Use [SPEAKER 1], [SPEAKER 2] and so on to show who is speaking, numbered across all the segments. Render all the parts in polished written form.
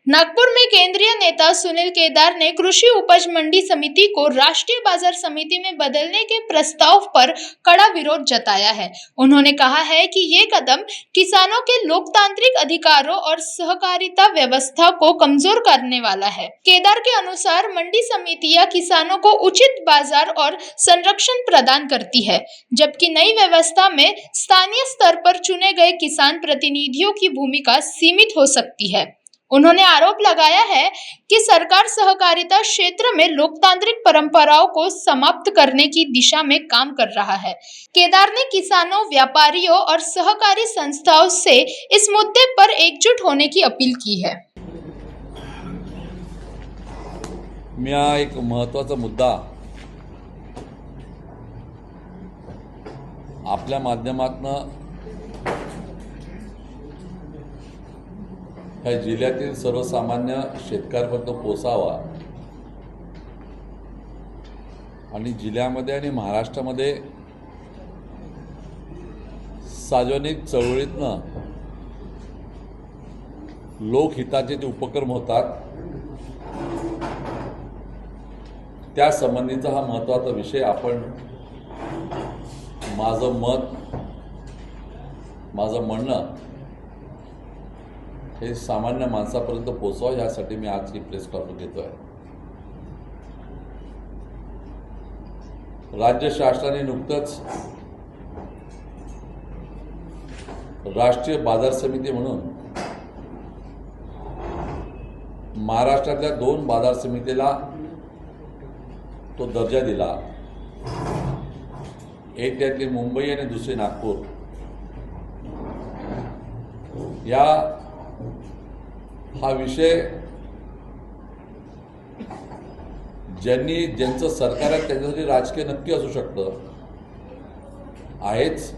[SPEAKER 1] नागपुर में केंद्रीय नेता सुनील केदार ने कृषि उपज मंडी समिति को राष्ट्रीय बाजार समिति में बदलने के प्रस्ताव पर कड़ा विरोध जताया है। उन्होंने कहा है कि ये कदम किसानों के लोकतांत्रिक अधिकारों और सहकारिता व्यवस्था को कमजोर करने वाला है। केदार के अनुसार मंडी समितियां किसानों को उचित बाजार और संरक्षण प्रदान करती है, जबकि नई व्यवस्था में स्थानीय स्तर पर चुने गए किसान प्रतिनिधियों की भूमिका सीमित हो सकती है। उन्होंने आरोप लगाया है कि सरकार सहकारिता क्षेत्र में लोकतांत्रिक परंपराओं को समाप्त करने की दिशा में काम कर रहा है। केदार ने किसानों, व्यापारियों और सहकारी संस्थाओं से इस मुद्दे पर एकजुट होने की अपील की है।
[SPEAKER 2] मी हा एक महत्त्वाचा मुद्दा आपल्या माध्यमातून ह्या जिल्ह्यातील सर्वसामान्य शेतकऱ्यांपर्यंत पोहोचावा आणि जिल्ह्यामध्ये आणि महाराष्ट्रामध्ये सार्वजनिक चळवळीतनं लोकहिताचे जे उपक्रम होतात त्या संबंधीचा हा महत्त्वाचा विषय आपण माझं मत, माझं म्हणणं हे सामान्य माणसापर्यंत पोहोचावं यासाठी मी आज ही प्रेस कॉन्फरन्स घेतोय। राज्य शासनाने नुकतंच राष्ट्रीय बाजार समिती म्हणून महाराष्ट्रातल्या 2 बाजार समितीला तो दर्जा दिला। एक त्यातली मुंबई आणि दुसरी नागपूर। हा विषय ज्यांचं सरकार आहे त्यांच्यासाठी राजकीय नक्की असू शकतं, आहेच,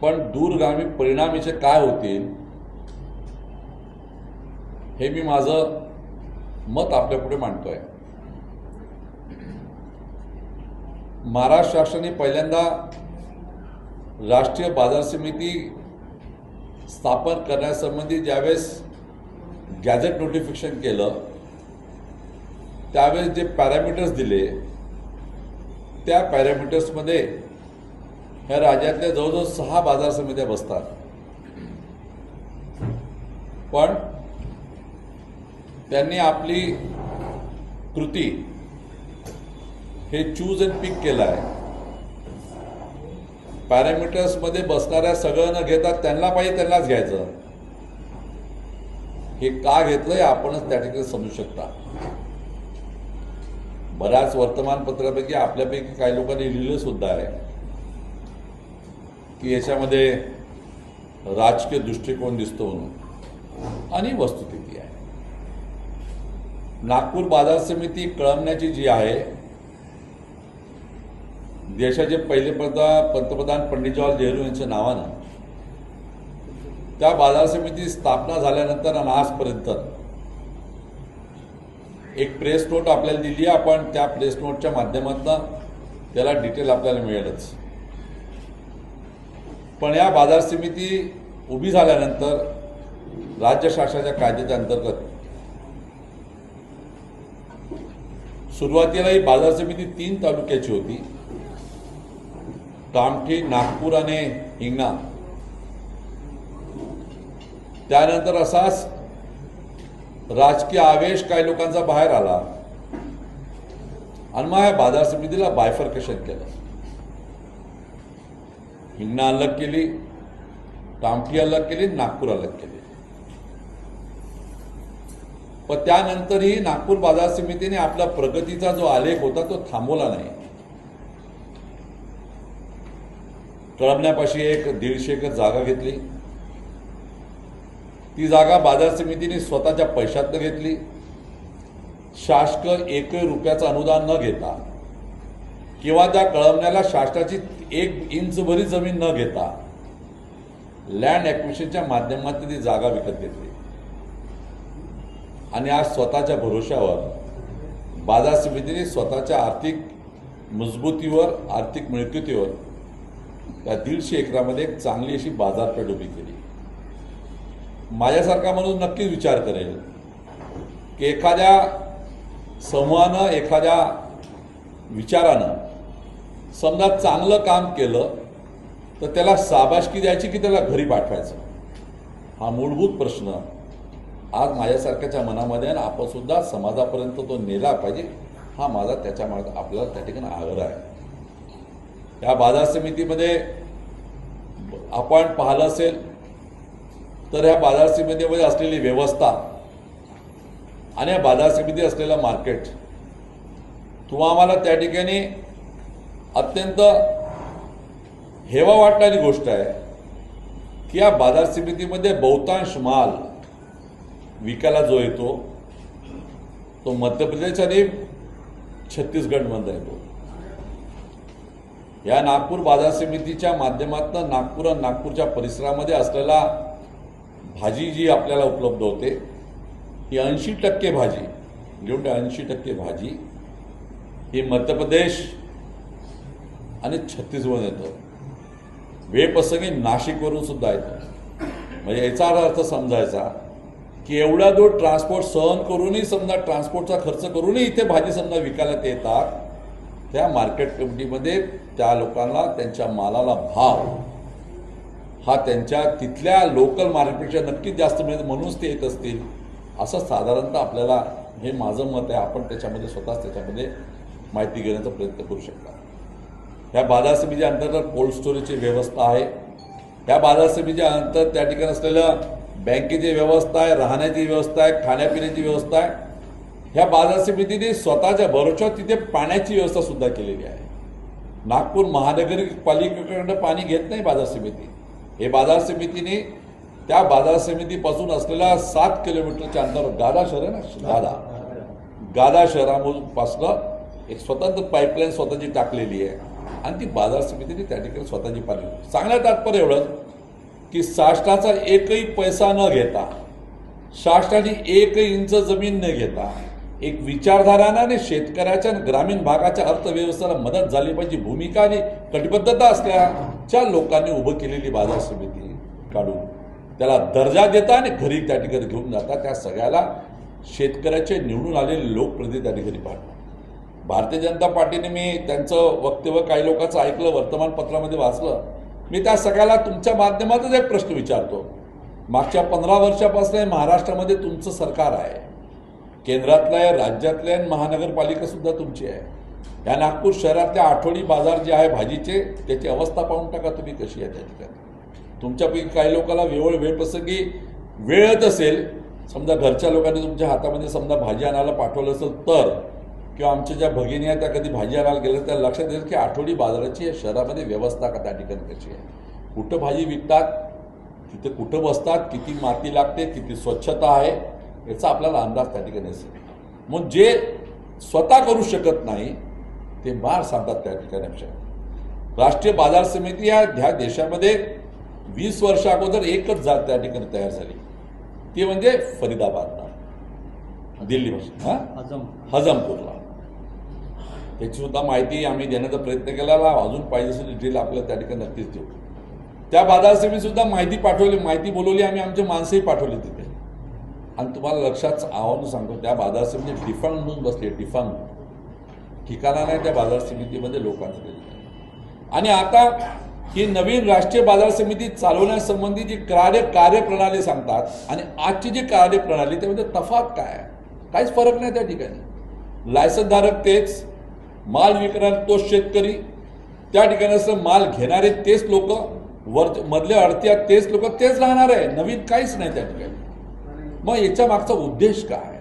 [SPEAKER 2] पण दूरगामी परिणाम याचे काय होतील हे मी माझं मत आपल्यापुढे मांडतोय। महाराष्ट्र शासनाने पहिल्यांदा राष्ट्रीय बाजार समिती स्थापन करण्यासंबंधी ज्यावेळेस गॅझेट नोटिफिकेशन केलं त्यावेळेस जे पॅरामीटर्स दिले त्या पॅरामीटर्समध्ये ह्या राज्यातल्या जवळजवळ 6 बाजार समित्या बसतात, पण त्यांनी आपली कृती हे चूज अँड पिक केलं आहे। पॅरामीटर्समध्ये बसणाऱ्या सगळं न घेता त्यांना पाहिजे त्यांनाच घ्यायचं। हे का घेतलंय आपणच त्या ठिकाणी समजू शकता। बऱ्याच वर्तमानपत्रापैकी आपल्यापैकी काही लोकांनी लिहिलं सुद्धा आहे की याच्यामध्ये राजकीय दृष्टिकोन दिसतो म्हणून, आणि वस्तुस्थिती आहे। नागपूर बाजार समिती कळमण्याची जी आहे, देशाचे पहिले पंतप्रधान पंडित जवाहरलाल नेहरू यांच्या नावानं त्या बाजार समिती स्थापना झाल्यानंतर आणि आजपर्यंत एक प्रेस नोट आपल्याला दिली आहे। आपण त्या प्रेस नोटच्या माध्यमातून त्याला डिटेल आपल्याला मिळेलच। पण या बाजार समिती उभी झाल्यानंतर राज्य शासनाच्या कायद्याच्या अंतर्गत सुरुवातीला ही बाजार समिती 3 तालुक्याची होती, कामठी, नागपूर आणि हिंगणा। त्यानंतर असाच राजकीय आवेश काही लोकांचा बाहेर आला आणि मग या बाजार समितीला बायफर्केशन केलं। हिंगणा अलग केली, कामठी अलग केली, नागपूर अलग केली। पण त्यानंतरही नागपूर बाजार समितीने आपला प्रगतीचा जो आलेख होता तो थांबवला नाही। कळमण्यापाशी एक 150 एकर जागा घेतली। ती जागा बाजार समितीने स्वतःच्या पैशातनं घेतली। शासकीय 1 रुपयाचं अनुदान न घेता किंवा त्या कळमण्याला शासनाची 1 इंचभरी जमीन न घेता लँड ॲक्विजिशनच्या माध्यमातून ती जागा विकत घेतली आणि आज स्वतःच्या भरोश्यावर बाजार समितीने स्वतःच्या आर्थिक मजबूतीवर, आर्थिक मिळकतीवर त्या 150 एकरामध्ये एक चांगली अशी बाजारपेठ उभी केली। माझ्यासारखा म्हणून नक्कीच विचार करेल की एखाद्या समूहानं, एखाद्या विचारानं समजा चांगलं काम केलं तर त्याला शाबासकी द्यायची की त्याला घरी पाठवायचं, हा मूलभूत प्रश्न आज माझ्यासारख्याच्या मनामध्ये आणि आपण सुद्धा समाजापर्यंत तो नेला पाहिजे, हा माझा त्याच्या मागे आपल्याला त्या ठिकाणी आग्रह आहे। या बाजार समितीमध्ये आपण पाहिलं असेल तर या बाजार समितीमध्ये असलेली व्यवस्था आणि या बाजार समिती असलेलं मार्केट तुम्हा आम्हाला त्या ठिकाणी अत्यंत हेवा वाटणारी गोष्ट आहे की या बाजार समितीमध्ये बहुतांश माल विकायला जो येतो तो मध्य प्रदेश आणि छत्तीसगडमधून येतो। या नागपूर बाजार समितीच्या माध्यमातून नागपूर आणि नागपूरच्या परिसरामध्ये असलेला भाजी जी आपल्याला उपलब्ध होते ही 80% भाजी, घेऊन 80% भाजी ही मध्य प्रदेश आणि छत्तीसगड येतं, वेळप्रसंगी नाशिकवरून सुद्धा येतं। म्हणजे याचा अर्थ समजायचा की एवढा दूर ट्रान्सपोर्ट सहन करूनही, समजा ट्रान्सपोर्टचा खर्च करूनही इथे भाजी समजा विकायला ते येतात, त्या मार्केट कमिटीमध्ये त्या लोकांना त्यांच्या मालाला भाव हा त्यांच्या तिथल्या लोकल मार्केटच्या नक्कीच जास्त मिळेल म्हणूनच ते येत असतील, असं साधारणतः आपल्याला हे माझं मत आहे। आपण त्याच्यामध्ये स्वतःच त्याच्यामध्ये माहिती घेण्याचा प्रयत्न करू शकता। ह्या बाजार समितीच्या अंतर्गत कोल्ड स्टोरेजची व्यवस्था आहे, ह्या बाजार समितीच्या अंतर्गत त्या ठिकाणी असलेलं बँकेची व्यवस्था आहे, राहण्याची व्यवस्था आहे, खाण्यापिण्याची व्यवस्था आहे। ह्या बाजार समितीने स्वतःच्या भरोश्यावर तिथे पाण्याची व्यवस्था सुद्धा केलेली आहे। नागपूर महानगरपालिकेकडनं पाणी घेत नाही बाजार समिती, हे बाजार समितीने त्या बाजार समितीपासून असलेल्या 7 किलोमीटरच्या अंतरावर गादा शहर आहे ना, गादा शहरापासून एक स्वतंत्र पाईपलाईन स्वतःची टाकलेली आहे आणि ती बाजार समितीने त्या ठिकाणी स्वतःची पाणी। सांगण्यात तात्पर्य एवढंच की शासनाचा एकही पैसा न घेता, शासनाची एकही इंच जमीन न घेता, एक विचारधारानं आणि शेतकऱ्याच्या ग्रामीण भागाच्या अर्थव्यवस्थेला मदत झाली पाहिजे भूमिका आणि कटिबद्धता असल्याच्या लोकांनी उभं केलेली बाजार समिती काढून त्याला दर्जा देता आणि घरी त्या ठिकाणी घेऊन जाता, त्या सगळ्याला शेतकऱ्याचे निवडून आलेले लोकप्रतिनिधी त्या ठिकाणी पाठवतात। भारतीय जनता पार्टीने मी त्यांचं वक्तव्य काही लोकांचं ऐकलं, वर्तमानपत्रामध्ये वाचलं, मी त्या सगळ्याला तुमच्या माध्यमातून एक प्रश्न विचारतो। मागच्या 15 वर्षापासून महाराष्ट्रामध्ये तुमचं सरकार आहे, केंद्रातलं आहे, राज्यातलं आहे, महानगरपालिका सुद्धा तुमची आहे। या नागपूर शहरातल्या आठवडी बाजार जे आहे भाजीचे, त्याची अवस्था पाहून टाका तुम्ही कशी आहे त्या ठिकाणी। तुमच्यापैकी काही लोकांना वेळप्रसंगी वेळ येत असेल, समजा घरच्या लोकांनी तुमच्या हातामध्ये समजा भाजी आणायला पाठवलं असेल तर, किंवा आमच्या ज्या भगिनी आहेत त्या कधी भाजी आणायला गेल्या त्या लक्षात येईल की आठवडी बाजाराची या शहरामध्ये व्यवस्था का त्या ठिकाणी कशी आहे, कुठं भाजी विकतात, तिथे कुठं बसतात, किती माती लागते, किती स्वच्छता आहे, याचा आपल्याला अंदाज त्या ठिकाणी असेल। मग जे स्वतः करू शकत नाही ते बाहेर सांगतात त्या ठिकाणी। राष्ट्रीय बाजार समिती ह्या देशामध्ये 20 वर्ष अगोदर एकच जात त्या ठिकाणी तयार झाली, ती म्हणजे फरीदाबादला, दिल्लीपासून हजमपूरला। त्याची सुद्धा माहिती आम्ही देण्याचा प्रयत्न केला, अजून पाहिजे असेल डिटेल आपल्याला त्या ठिकाणी नक्कीच देऊ। त्या बाजार समिती सुद्धा माहिती पाठवली, माहिती बोलवली, आम्ही आमचे माणसंही पाठवली तिथे। आणि तुम्हाला लक्षात आव्हान सांगतो, त्या बाजार समिती डिफंग म्हणून बसली, डिफंग ठिकाणा नाही त्या बाजार समितीमध्ये लोकांचं। आणि आता ही नवीन राष्ट्रीय बाजार समिती चालवण्यासंबंधी जी कार्यप्रणाली सांगतात आणि आजची जी कार्यप्रणाली त्यामध्ये तफावत काय आहे, काहीच फरक नाही त्या ठिकाणी। लायसन्सधारक तेच, माल विकणारे तोच शेतकरी, त्या ठिकाणी असं माल घेणारे तेच लोक, मधले अडत्या तेच लोक, तेच राहणार आहे, नवीन काहीच नाही त्या ठिकाणी। मग याच्या मागचा उद्देश काय,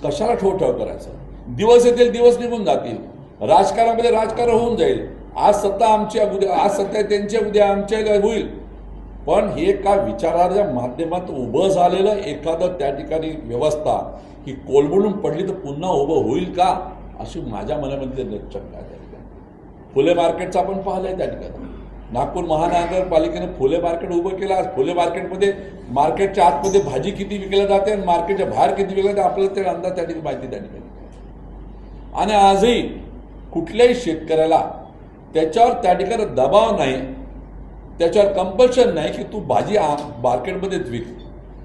[SPEAKER 2] कशाला ठेव करायचं? दिवस येतील, दिवस निघून जातील, राजकारणामध्ये राजकारण होऊन जाईल, आज सत्ता आमची उद्या, आज सत्ता त्यांच्या उद्या आमच्या होईल। पण हे का विचाराच्या माध्यमातून उभं झालेलं एखादं त्या ठिकाणी व्यवस्था ही कोलमडून पडली तर पुन्हा उभं होईल का, अशी माझ्या मनामध्ये शंका आहे त्या ठिकाणी। फुले मार्केटचं आपण पाहिलंय त्या ठिकाणी, नागपूर महानगरपालिकेने फुले मार्केट उभं केलं। आज फुले मार्केटमध्ये मार्केटच्या आतमध्ये भाजी किती विकल्या जाते आणि मार्केटच्या बाहेर किती विकल्या जाते आपल्याला ते अंदाज त्या ठिकाणी माहिती त्या ठिकाणी। आणि आजही कुठल्याही शेतकऱ्याला त्याच्यावर त्या ठिकाणी दबाव नाही, त्याच्यावर कंपल्शन नाही की तू भाजी मार्केटमध्येच विक,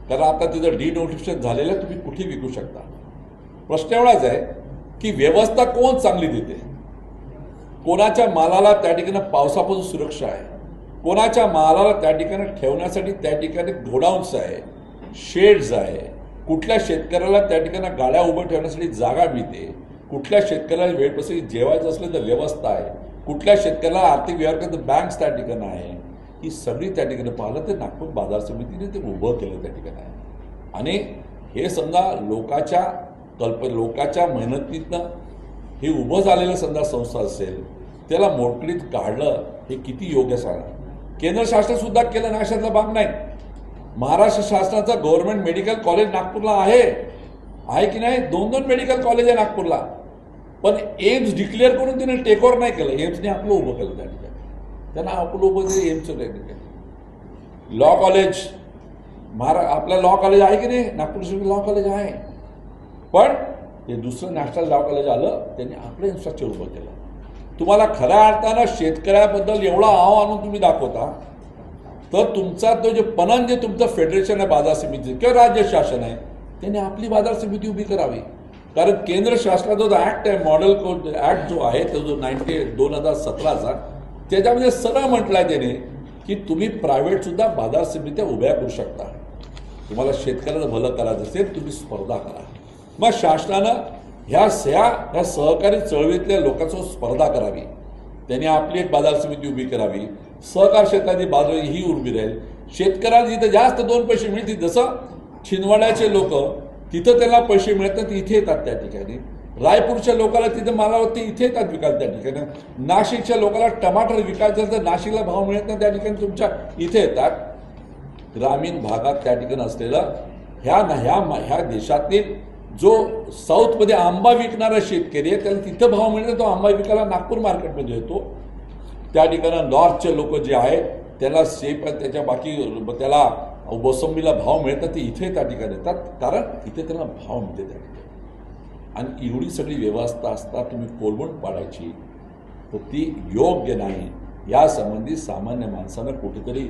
[SPEAKER 2] कारण आता तिथं डिनोटिफिकेशन झालेलं तुम्ही कुठे विकू शकता. प्रश्न एवढाच आहे की व्यवस्था कोण चांगली देते, कोणाच्या मालाला त्या ठिकाणी पावसापासून सुरक्षा आहे, कोणाच्या मालाला त्या ठिकाणी ठेवण्यासाठी त्या ठिकाणी गोडाऊन्स आहे, शेड्स आहे, कुठल्या शेतकऱ्याला त्या ठिकाणी गाड्या उभं ठेवण्यासाठी जागा मिळते, कुठल्या शेतकऱ्याला वेळप्रसंगी जेवायचं असलं तर व्यवस्था आहे, कुठल्या शेतकऱ्याला आर्थिक व्यवहार करत बँक्स त्या ठिकाणी आहे, ही सगळी त्या ठिकाणी पाहिलं तर नागपूर बाजार समितीने ते उभं केलं त्या ठिकाणी आहे. आणि हे समजा लोकाच्या मेहनतीतनं हे उभं झालेलं समजा संस्था असेल, त्याला मोडकळीत काढलं हे किती योग्य सांगा. केंद्र शासनासुद्धा केलं, नाशातला भाग नाही. महाराष्ट्र शासनाचं गव्हर्नमेंट मेडिकल कॉलेज नागपूरला आहे की नाही, 2 मेडिकल कॉलेज आहे नागपूरला. पण एम्स डिक्लेअर करून तिने टेक ओव्हर नाही केलं, एम्सने आपलं उभं केलं त्या ठिकाणी. त्यांना आपलं उभं केलं एम्सचं त्या ठिकाणी. लॉ कॉलेज आपलं लॉ कॉलेज आहे की नाही, नागपूर लॉ कॉलेज आहे. पण ते दुसरं नॅशनल लॉ कॉलेज आलं, त्यांनी आपलं इन्फ्रास्ट्रक्चर उभं केलं. तुम्हाला खऱ्या अर्थानं शेतकऱ्याबद्दल एवढा आव आणून तुम्ही दाखवता, तर तुमचा तो जे पणन जे तुमचं फेडरेशन आहे बाजार समिती किंवा राज्य शासन आहे, त्यांनी आपली बाजार समिती उभी करावी. कारण केंद्र शासनाचा जो ऍक्ट आहे, मॉडेल कोड ऍक्ट जो आहे तो जो 2017चा, त्याच्यामध्ये सरळ म्हटलं आहे त्याने की तुम्ही प्रायव्हेट सुद्धा बाजार समित्या उभ्या करू शकता. तुम्हाला शेतकऱ्याचं भलं करायचं असेल तुम्ही स्पर्धा करा. मग शासनानं ह्या सहकारी चळवळीतल्या लोकांसोबत स्पर्धा करावी. त्यांनी आपली एक बाजार समिती उभी करावी. सहकार क्षेत्राची बाजू ही उभी राहील. शेतकऱ्याला जिथं जास्त 2 पैसे मिळतील, जसं छिंदवाड्याचे लोक तिथं त्यांना पैसे मिळतात इथे येतात त्या ठिकाणी, रायपूरच्या लोकांना तिथं मालावरती इथे येतात विकायला त्या ठिकाणी, नाशिकच्या लोकांना टमाटर विकायचं तर नाशिकला भाव मिळत नाही त्या ठिकाणी तुमच्या इथे येतात. ग्रामीण भागात त्या ठिकाणी असलेलं ह्या देशातील जो साऊथमध्ये आंबा विकणारा शेतकरी आहे त्याला तिथं भाव मिळतो, तो आंबा विकायला नागपूर मार्केटमध्ये येतो. त्या ठिकाणी नॉर्थचे लोक जे आहेत त्याला सेप त्याच्या बाकी त्याला मोसंबीला भाव मिळतात, ते इथे त्या ठिकाणी येतात कारण इथे त्यांना भाव मिळते त्या ठिकाणी. आणि एवढी सगळी व्यवस्था असता तुम्ही कोलमून पाडायची तर ती योग्य नाही. यासंबंधी सामान्य माणसानं कुठेतरी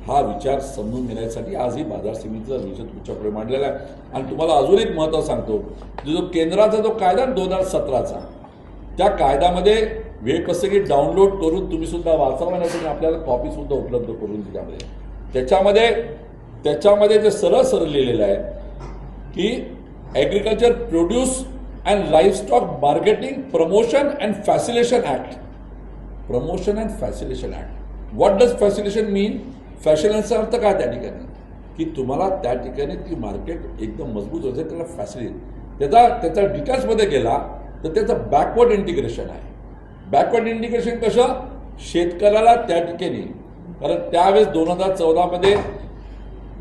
[SPEAKER 2] हा विचार समजून घेण्यासाठी आज ही बाजार समितीचा विषय तुमच्याकडे मांडलेला आहे. आणि तुम्हाला अजून एक महत्त्व सांगतो, जो केंद्राचा जो कायदा 2017चा, त्या कायद्यामध्ये वेळप्रसंगी डाउनलोड करून तुम्ही सुद्धा वाचावा, नाही आपल्याला कॉपी सुद्धा उपलब्ध करून त्याच्यामध्ये जे सरळ लिहिलेलं आहे की agriculture produce and livestock marketing promotion and facilitation act. Promotion and facilitation act. What does facilitation mean? फॅसिलेशनचा अर्थ काय त्या ठिकाणी की तुम्हाला त्या ठिकाणी ती मार्केट एकदम मजबूत होते, त्याला फॅसिलिटी त्याचा डिटेल्समध्ये गेला तर त्याचं बॅकवर्ड इंटिग्रेशन आहे. बॅकवर्ड इंटिग्रेशन कसं? शेतकऱ्याला त्या ठिकाणी, कारण त्यावेळेस 2014मध्ये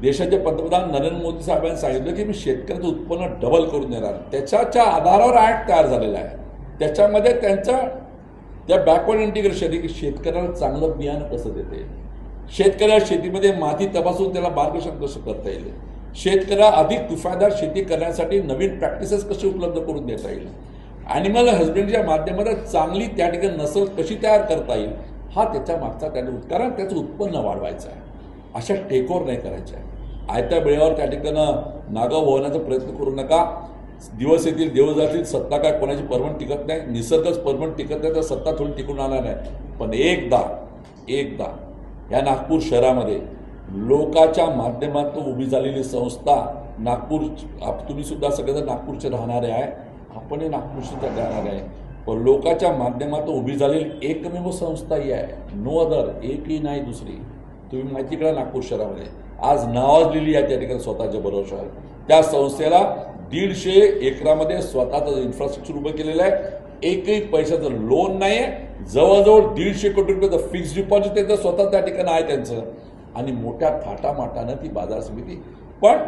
[SPEAKER 2] देशाचे पंतप्रधान नरेंद्र मोदी साहेबांनी सांगितलं की मी शेतकऱ्याचं उत्पन्न डबल करून देणार. त्याच्या आधारावर ॲक्ट तयार झालेला आहे. त्याच्यामध्ये त्या बॅकवर्ड इंटिग्रेशन की शेतकऱ्याला चांगलं बियाणं कसं देते, शेतकऱ्याला शेतीमध्ये माती तपासून त्याला मार्गदर्शन कसं करता येईल, शेतकऱ्याला अधिक किफायतदार शेती करण्यासाठी नवीन प्रॅक्टिसेस कशी उपलब्ध करून देता येईल, ॲनिमल हजबंडरीच्या माध्यमातून चांगली त्या ठिकाणी नसल कशी तयार करता येईल, हा त्याच्या मागचा कारण त्याचं उत्पन्न वाढवायचं आहे. अशा टेकओव्हर नाही करायचं आहे. आयत्या वेळेवर त्या ठिकाणं नागाव होण्याचा प्रयत्न करू नका. दिवस येतील देव जातील, सत्ता काय कोणाची परमनंट टिकत नाही, निसर्गच परमनंट टिकत नाही तर सत्ता थोडी टिकून राहणार नाही. पण एकदा या नागपूर शहरामध्ये लोकाच्या माध्यमातून उभी झालेली संस्था नागपूर, तुम्ही सुद्धा सगळेजण नागपूरचे राहणारे आहे, आपणही नागपूरचे राहणारे आहे, पण लोकाच्या माध्यमातून उभी झालेली एकमेव संस्था ही आहे, नो अदर, एकही नाही दुसरी. तुम्ही माहिती करा नागपूर शहरामध्ये आज नावाजलेली आहे त्या ठिकाणी स्वतःच्या भरोशावर. त्या संस्थेला 150 एकरामध्ये स्वतःचं इन्फ्रास्ट्रक्चर उभं केलेलं आहे. एकही पैशाचं लोन नाही आहे. जवळजवळ 150 कोटी रुपयाचं फिक्स्ड डिपॉझिट त्याचं स्वतः त्या ठिकाणी आहे त्यांचं. आणि मोठ्या थाटामाटानं ती बाजार समिती. पण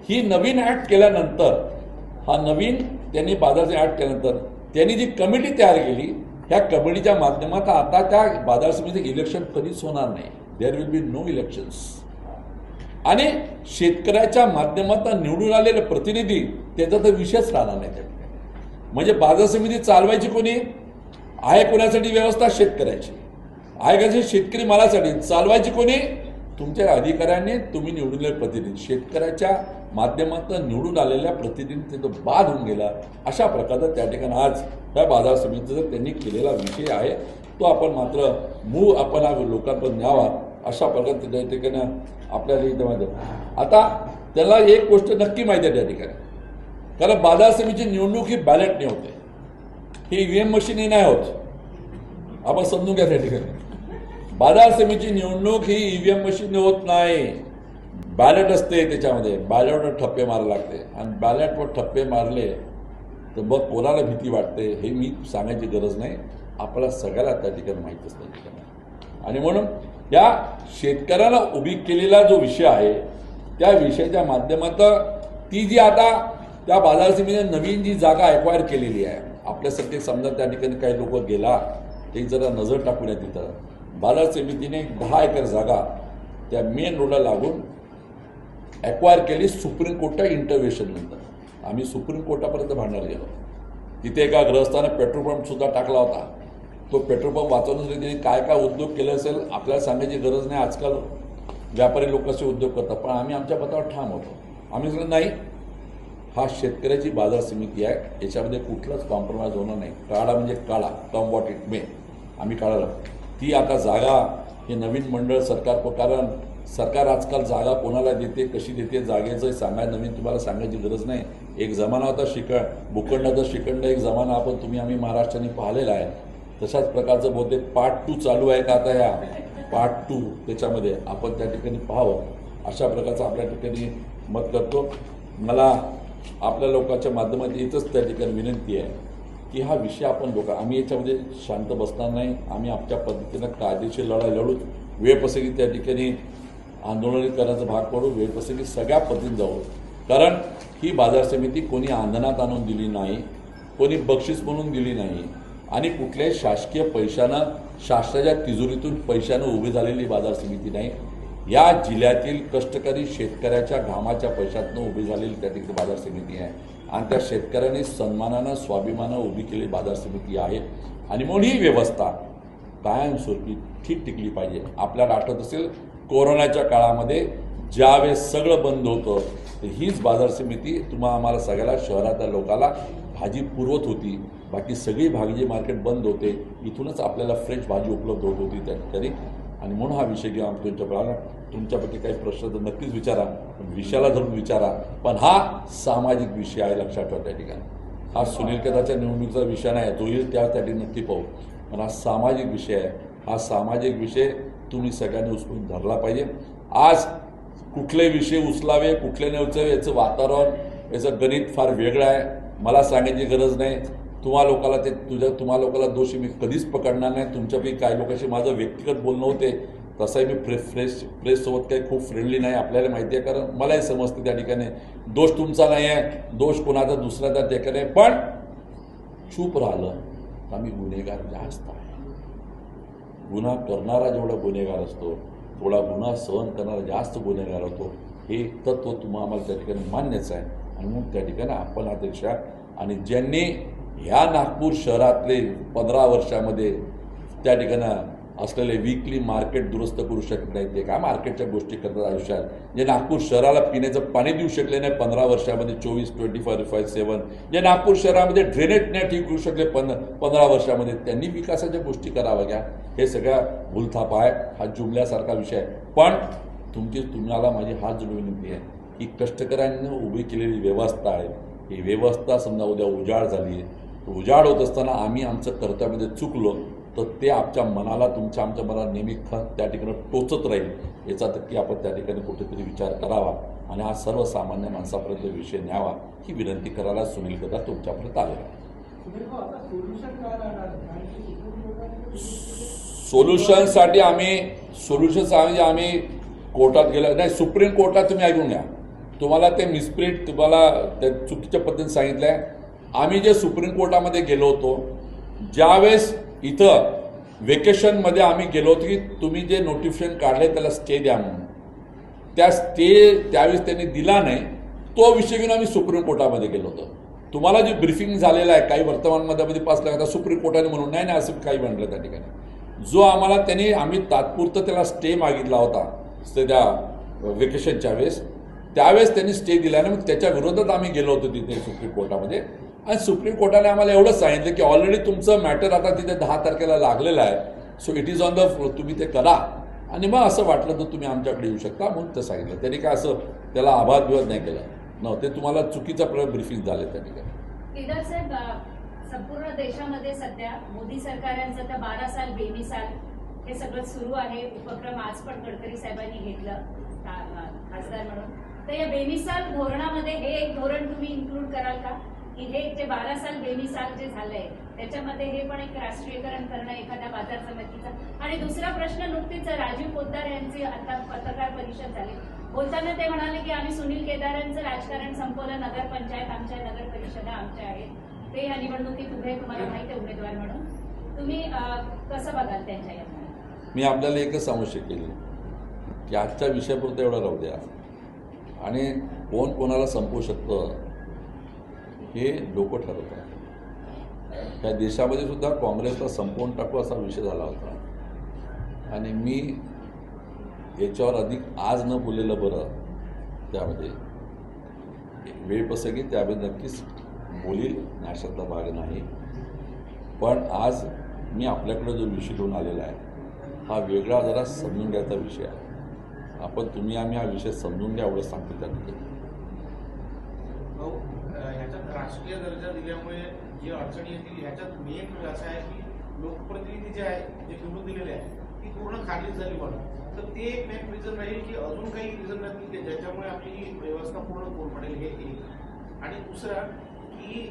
[SPEAKER 2] ही नवीन ॲक्ट केल्यानंतर, त्यांनी बाजारची ॲक्ट केल्यानंतर त्यांनी जी कमिटी तयार केली, ह्या कमिटीच्या माध्यमातून आता त्या बाजार समितीचं इलेक्शन कधीच होणार नाही. There will be no elections. आणि शेतकऱ्याच्या माध्यमातून निवडून आलेले प्रतिनिधी त्याचा तर विषयच राहणार नाही त्या ठिकाणी. म्हणजे बाजार समिती चालवायची कोणी आहे? कोणासाठी व्यवस्था? शेतकऱ्याची आहे का? शेतकरी मालासाठी चालवायची कोणी? तुमच्या अधिकाऱ्यांनी तुम्ही निवडलेले प्रतिनिधी. शेतकऱ्याच्या माध्यमातून निवडून आलेल्या प्रतिनिधींचा बाद होऊन गेला, अशा प्रकारचा त्या ठिकाणी आज त्या बाजार समितीचा त्यांनी केलेला विषय आहे तो आपण मात्र मूळ आपण हा लोकांपर्यंत न्यावा, अशा प्रकारे त्या ठिकाणी आपल्याला इथं माहिती आहे. आता त्याला एक गोष्ट नक्की माहिती आहे त्या ठिकाणी, कारण बाजार समितीची निवडणूक ही बॅलेटने होते, ही EVM मशीनही नाही होत. आपण समजून घ्या त्या ठिकाणी बाजार समितीची निवडणूक ही EVM मशीन होत नाही, बॅलेट असते. त्याच्यामध्ये बॅलेटवर ठप्पे मारावे लागते आणि बॅलेटवर ठप्पे मारले तर मग कोणाला भीती वाटते हे मी सांगायची गरज नाही, आपल्याला सगळ्याला त्या ठिकाणी माहीत असतं त्या ठिकाणी. आणि म्हणून या शेतकऱ्याला उभी केलेला जो विषय आहे त्या विषयाच्या माध्यमातून ती जी आता त्या बाजार समितीने नवीन जी जागा ॲक्वायर केलेली आहे, आपल्यासारखे समजा त्या ठिकाणी काही लोक गेला ते जरा नजर टाकून येत तिथं बाजार समितीने 10 एकर जागा त्या मेन रोडला लागून ॲक्वायर केली सुप्रीम कोर्टच्या इंटरव्हेन्शन नंतर. आम्ही सुप्रीम कोर्टापर्यंत भांडायला गेलो. तिथे एका ग्रहस्थानं पेट्रोल पंपसुद्धा टाकला होता. तो पेट्रोल पंप वाचवण्यासाठी त्यांनी काय काय उद्योग केले असेल आपल्याला सांगायची गरज नाही. आजकाल व्यापारी लोक कसे उद्योग करतात, पण आम्ही आमच्या पदावर ठाम होतो. आम्ही सांगितलं नाही, हा शेतकऱ्याची बाजार समिती आहे, याच्यामध्ये कुठलाच कॉम्प्रोमाइज होणार नाही. काढा म्हणजे काढा, कम वॉट इट मे. आम्ही काढायला ती आता जागा हे नवीन मंडळ सरकार, कारण सरकार आजकाल जागा कोणाला देते कशी देते जागेचं सांगायला नवीन तुम्हाला सांगायची गरज नाही. एक जमाना होता भूखंडाचा शिखंड एक जमाना आपण आम्ही महाराष्ट्राने पाहिलेला आहे. तशाच प्रकारचं बहुतेक पार्ट 2 चालू आहे का आता, या पार्ट 2 त्याच्यामध्ये आपण त्या ठिकाणी पाहावं, अशा प्रकारचं आपल्या ठिकाणी मत करतो. मला आपल्या लोकांच्या माध्यमातून इथंच त्या ठिकाणी विनंती आहे की हा विषय आपण आम्ही याच्यामध्ये शांत बसणार नाही. आम्ही आपल्या पद्धतीनं कायदेशीर लढाई लढू, वेळप्रसंगी त्या ठिकाणी आंदोलन करण्याचा भाग पडू, वेळप्रसंगी सगळ्या पद्धतीने जाऊ. कारण ही बाजार समिती कोणी आंदोलनात आणून दिली नाही, कोणी बक्षीस म्हणून दिली नाही आणि कुठल्याही शासकीय पैशानं शासनाच्या तिजोरीतून पैशानं उभी झालेली बाजार समिती नाही. या जिल्ह्यातील कष्टकरी शेतकऱ्याच्या घामाच्या पैशातनं उभी झालेली त्या ठिकाणी बाजार समिती आहे आणि त्या शेतकऱ्यांनी सन्मानानं स्वाभिमानानं उभी केलेली बाजार समिती आहे. आणि म्हणून ही व्यवस्था कायमस्वरूपी ठीक टिकली पाहिजे. आपल्याला आठवत असेल कोरोनाच्या काळामध्ये ज्यावेळेस सगळं बंद होतं तर हीच बाजार समिती आम्हाला सगळ्याला शहरातल्या लोकांना भाजी पुरवत होती. बाकी सगळी भाजी मार्केट बंद होते, इथूनच आपल्याला फ्रेश भाजी उपलब्ध होत होती त्या ठिकाणी. आणि म्हणून हा विषय घेऊन आम्ही तुमच्यापैकी काही प्रश्न तर नक्कीच विचारा, विषयाला धरून विचारा, पण हा सामाजिक विषय आहे लक्षात ठेवा. त्या ठिकाणी हा सुनील केदारच्या निवडणुकीचा विषय नाही, तो येईल त्या ठिकाणी नक्की पाहू, पण हा सामाजिक विषय आहे. हा सामाजिक विषय तुम्ही सगळ्यांनी उचलून धरला पाहिजे. आज कुठले विषय उचलावे कुठले नाही उचलावे याचं वातावरण, याचं गणित फार वेगळं आहे. मला सांगायची गरज नाही. तुम्हा लोकांना दोषी मी कधीच पकडणार नाही. तुमच्यापैकी काही लोकांशी माझं व्यक्तिगत बोलणं होते, तसंही मी प्रेससोबत काही खूप फ्रेंडली नाही, आपल्याला माहिती आहे. कारण मलाही समजते त्या ठिकाणी दोष तुमचा नाही आहे, दोष कोणाचा दुसऱ्याचा ठिकाणी. पण चूप राहिलं तर आम्ही गुन्हेगार जास्त आहे. गुन्हा करणारा जेवढा गुन्हेगार असतो थोडा गुन्हा सहन करणारा जास्त गुन्हेगार होतो. हे तत्व आम्हाला त्या ठिकाणी मान्यच आहे. आणि मग त्या ठिकाणी आपण अध्यक्ष आणि ज्यांनी ह्या नागपूर शहरातले 15 वर्षामध्ये त्या ठिकाणी असलेले वीकली मार्केट दुरुस्त करू शकत नाही, ते काय मार्केटच्या गोष्टी करतात आयुष्यात. जे नागपूर शहराला पिण्याचं पाणी देऊ शकले नाही 15 वर्षामध्ये, 24/7 जे नागपूर शहरामध्ये ड्रेनेज नाही ठीक करू शकले 15 वर्षामध्ये, त्यांनी विकासाच्या गोष्टी कराव्या घ्या. हे सगळ्या भूलथाप आहे, हा जुमल्यासारखा विषय आहे. पण तुम्हाला माझी हात जोडून विनंती आहे की कष्टकऱ्यांनी उभी केलेली व्यवस्था आहे, ही व्यवस्था समजा उद्या उजाड झाली, उजाड होत असताना आम्ही आमचं कर्तव्यामध्ये चुकलो तर ते आमच्या मनाला नेहमी त्या ठिकाणी टोचत राहील. याचा नक्की आपण त्या ठिकाणी कुठेतरी विचार करावा आणि हा सर्वसामान्य माणसापर्यंत विषय न्यावा ही विनंती करायला सुनील केदार तुमच्यापर्यंत आलेला आहे. सोल्युशनसाठी आम्ही कोर्टात गेलो नाही. सुप्रीम कोर्टात तुम्ही ऐकून घ्या, तुम्हाला ते मिसप्रिंट तुम्हाला त्या चुकीच्या पद्धतीने सांगितलं आहे. आम्ही जे सुप्रीम कोर्टामध्ये गेलो होतो ज्यावेळेस इथं वेकेशनमध्ये आम्ही गेलो होतो की तुम्ही जे नोटिफिकेशन काढले त्याला स्टे द्या म्हणून, त्या त्यावेळेस त्यांनी दिला नाही. तो विषय घेऊन आम्ही सुप्रीम कोर्टामध्ये गेलो होतो. तुम्हाला जे ब्रीफिंग झालेलं आहे काही वर्तमानपत्रामध्ये पास लागता सुप्रीम कोर्टाने म्हणून नाही असं काही म्हटलं त्या ठिकाणी. जो आम्ही तात्पुरतं त्याला स्टे मागितला होता त्या वेकेशनच्या वेळेस, त्यावेळेस त्यांनी स्टे दिला आणि मग त्याच्या विरोधात आम्ही गेलो होतो तिथे सुप्रीम कोर्टामध्ये. आणि सुप्रीम कोर्टाने आम्हाला एवढंच सांगितलं की ऑलरेडी तुमचं मॅटर आता तिथे 10 तारखेला लागलेलं आहे, so it is on the floor, तुम्ही ते करा आणि मग असं वाटलं तर तुम्ही आमच्याकडे येऊ शकता म्हणून ते सांगितलं. त्यांनी काय असं त्याला आभार विवाद नाही केला. ते तुम्हाला चुकीचा ब्रीफिंग झाले त्या ठिकाणी.
[SPEAKER 3] केदार साहेब, संपूर्ण देशामध्ये सध्या मोदी सरकारांचं तर 12 साल बेमिसाल हे सगळं सुरू आहे. उपक्रम आज पण गडकरी साहेबांनी घेतलं खासदार म्हणून. तर या बेमिसाल धोरणामध्ये हे एक धोरण तुम्ही इन्क्लूड कराल का, की हे जे 12 साल बेमिसाल जे झालंय त्याच्यामध्ये हे पण एक राष्ट्रीयकरण करणं एखाद्या बाजार समितीचं. आणि दुसरा प्रश्न, नुकतीच राजीव पोद्दार यांची आता पत्रकार परिषद झाली, बोलताना ते म्हणाले की आम्ही सुनील केदारांचं राजकारण संपवलं, नगरपंचायत आमच्या, नगर परिषदा आमच्या आहेत, ते या निवडणुकीत उभे, तुम्हाला माहिती आहे उमेदवार म्हणून. तुम्ही कसं बघाल त्यांच्या या?
[SPEAKER 2] मी आपल्याला एकच सांगू शकेल की आजच्या विषयापुरतं एवढं राहू द्या आणि कोण कोणाला संपवू शकतं हे लोक ठरवतात. त्या देशामध्ये सुद्धा काँग्रेसला संपवून टाकू असा विषय झाला होता आणि मी याच्यावर अधिक आज न बोललेलं बरं. त्यामध्ये वेळ प्रसंगी त्यामध्ये नक्कीच बोलील, नाशातला भाग नाही. पण आज मी आपल्याकडे जो विषय घेऊन आलेला आहे हा वेगळा, जरा समजून घ्यायचा विषय आहे. तुम्ही आम्ही हा विषय समजून घ्या एवढं सांगतो. त्या ठिकाणी
[SPEAKER 4] ह्याच्यात राष्ट्रीय दर्जा दिल्यामुळे जी अडचणी येतील ह्याच्यात मेन असं आहे की लोकप्रतिनिधी जे आहे, जे निवडून दिलेले आहे ती पूर्ण खाली झाली म्हणून. तर ते एक मेन रिझन राहील की अजून काही रिझन राहतील की ज्याच्यामुळे आपली ही व्यवस्था पूर्ण कोल पडेल, हे एक. आणि दुसरा की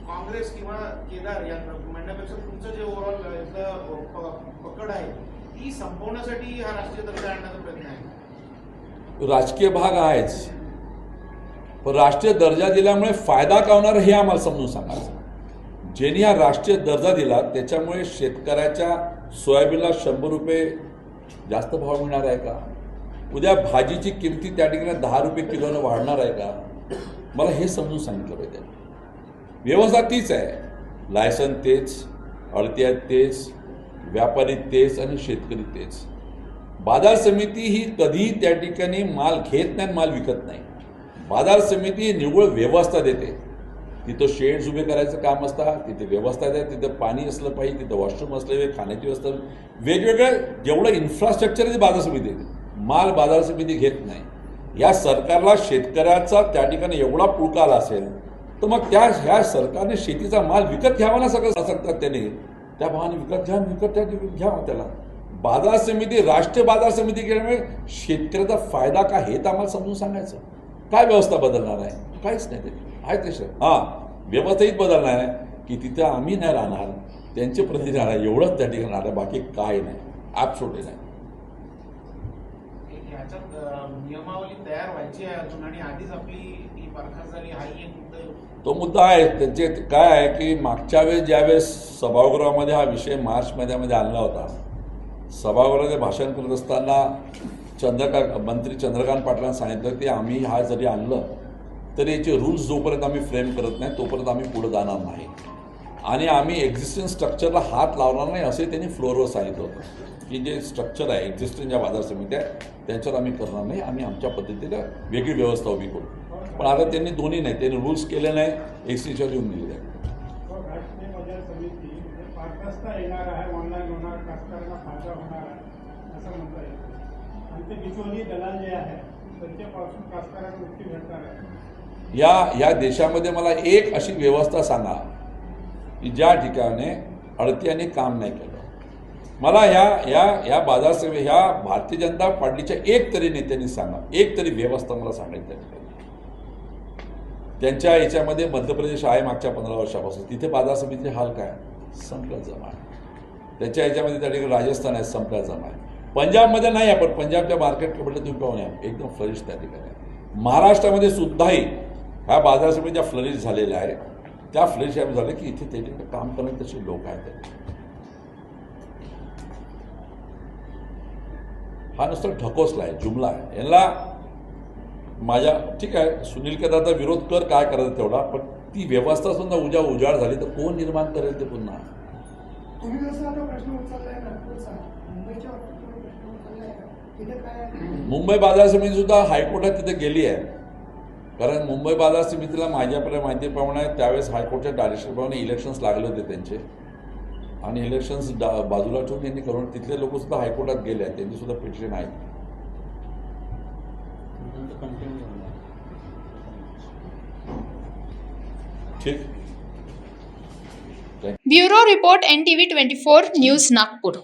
[SPEAKER 4] काँग्रेस किंवा केदार या म्हणण्यापेक्षा तुमचं जे ओव्हरऑल पकड आहे ती संपवण्यासाठी हा राष्ट्रीय दर्जा आणण्याचा प्रयत्न आहे.
[SPEAKER 2] राजकीय भाग आहेच, पण राष्ट्रीय दर्जा दिल्यामुळे फायदा का होणार हे आम्हाला समजून सांगायचं. ज्यांनी हा राष्ट्रीय दर्जा दिला त्याच्यामुळे शेतकऱ्याच्या सोयाबीनला 100 रुपये जास्त भाव मिळणार आहे का? उद्या भाजीची किमती त्या ठिकाणी 10 रुपये किलोनं वाढणार आहे का? मला हे समजून सांगितलं पाहिजे. व्यवस्था तीच आहे, लायसन तेच, अडत्या तेच, व्यापारी तेच आणि शेतकरी तेच. बाजार समिती ही कधीही त्या ठिकाणी माल घेत नाही, माल विकत नाही. बाजार समिती ही निव्वळ व्यवस्था देते. तिथं शेड्स उभे करायचं काम असतं, तिथे व्यवस्था द्या, तिथं पाणी असलं पाहिजे, तिथं वॉशरूम असलं पाहिजे, खाण्याची व्यवस्था, वेगवेगळं जेवढं इन्फ्रास्ट्रक्चर आहे ते बाजार समिती देते. माल बाजार समिती घेत नाही. या सरकारला शेतकऱ्याचा त्या ठिकाणी एवढा पुळका आला असेल तर मग ह्या सरकारने शेतीचा माल विकत घ्यावा ना सगळं सांगतात त्याने. त्या भावाने विकत घ्यावा त्याला. बाजार समिती, राष्ट्रीय बाजार समिती केल्यामुळे शेतकऱ्याचा फायदा काय हे तर आम्हाला समजून सांगायचं. काय व्यवस्था बदलणार आहे? काहीच नाही. ते आहे तसं. व्यवस्थित बदलणार आहे की तिथं आम्ही नाही राहणार, त्यांचे प्रतिनिधी राहणार, एवढंच त्या ठिकाणी राहणार, बाकी काय नाही, ॲब्सोल्युटली नाही.
[SPEAKER 4] ह्याच्यात नियमावली तयार व्हायची आहे अजून आणि आधीच आपली ही बरखास्त झाली, हाही एक मुद्दा.
[SPEAKER 2] तो मुद्दा आहे. त्यांचे काय आहे की मागच्या वेळेस ज्यावेळेस सभागृहामध्ये हा विषय मार्च महिन्यामध्ये आणला होता, सभागृहामध्ये भाषण करत असताना मंत्री चंद्रकांत पाटलांनी सांगितलं की आम्ही हा जरी आणलं तरी याचे रूल्स जोपर्यंत आम्ही फ्रेम करत नाही तोपर्यंत आम्ही पुढे जाणार नाही आणि आम्ही एक्झिस्टिंग स्ट्रक्चरला हात लावणार नाही असे त्यांनी फ्लोअरवर सांगितलं होतं की जे स्ट्रक्चर आहे एक्झिस्टिंग ज्या बाजार समिती आहे त्यांच्यावर आम्ही करणार नाही, आम्ही आमच्या पद्धतीनं वेगळी व्यवस्था उभी करू. पण आता त्यांनी दोन्ही नाही, त्यांनी रूल्स केले नाही, एक्सटेन्शन येऊन दिलेले आहे.
[SPEAKER 5] राष्ट्रीय बाजार समिती पारदर्शकता येणार आहे, ऑनलाईन होणार, कास्तकारांना फायदा होणार आहे असं म्हणता येईल. आणि ते बिचोली दलाल जे आहे त्यांच्यापासून कास्तकारांना मुक्ती भेटणार आहे.
[SPEAKER 2] या देशामध्ये मला एक अशी व्यवस्था सांगा की ज्या ठिकाणी अडत्याने काम नाही केलं. मला ह्या बाजार समिती, ह्या भारतीय जनता पार्टीच्या एक तरी नेत्यांनी सांगा, एक तरी व्यवस्था मला सांगायची. त्यांच्या याच्यामध्ये मध्य प्रदेश आहे मागच्या 15 वर्षापासून, तिथे बाजार समितीचे हाल काय, संपला जमा आहे. त्याच्या याच्यामध्ये त्या ठिकाणी राजस्थान आहे, संपला जमा आहे. पंजाबमध्ये नाही आहे, पण पंजाबच्या मार्केट कपडे तुम्ही पाहून या, एकदम फ्लरिश त्या ठिकाणी. महाराष्ट्रामध्ये सुद्धाही ह्या बाजार समित्या फ्लरिश झालेल्या आहे. त्या फ्लरिश झाले की इथे ते ठिकाणी काम करणारे तसे लोक आहेत. हा नुसता ढकोसला आहे, जुमला आहे. यांना माझ्या ठीक आहे, सुनील केदारचा विरोध कर, काय करायचं तेवढा, पण ती व्यवस्था सुद्धा उजाड झाली तर कोण निर्माण करेल ते पुन्हा.
[SPEAKER 6] तुम्ही जसं आता प्रश्न उचललाय नागपूरचा, मुंबईच्या बाबतीत प्रश्न उचललाय का?
[SPEAKER 2] मुंबई बाजार समिती सुद्धा हायकोर्टात तिथे गेली आहे, कारण मुंबई बाजार समितीला माझ्यापर्यंत माहितीप्रमाणे त्यावेळेस हायकोर्टच्या डायरेक्शनप्रमाणे इलेक्शन्स लागले होते त्यांचे, आणि इलेक्शन्स बाजूला ठेवून त्यांनी करून तिथले लोक सुद्धा हायकोर्टात गेले आहेत, त्यांची सुद्धा पिटिशन आहे. ठीक.
[SPEAKER 1] Bureau report NTV 24 news Nagpur.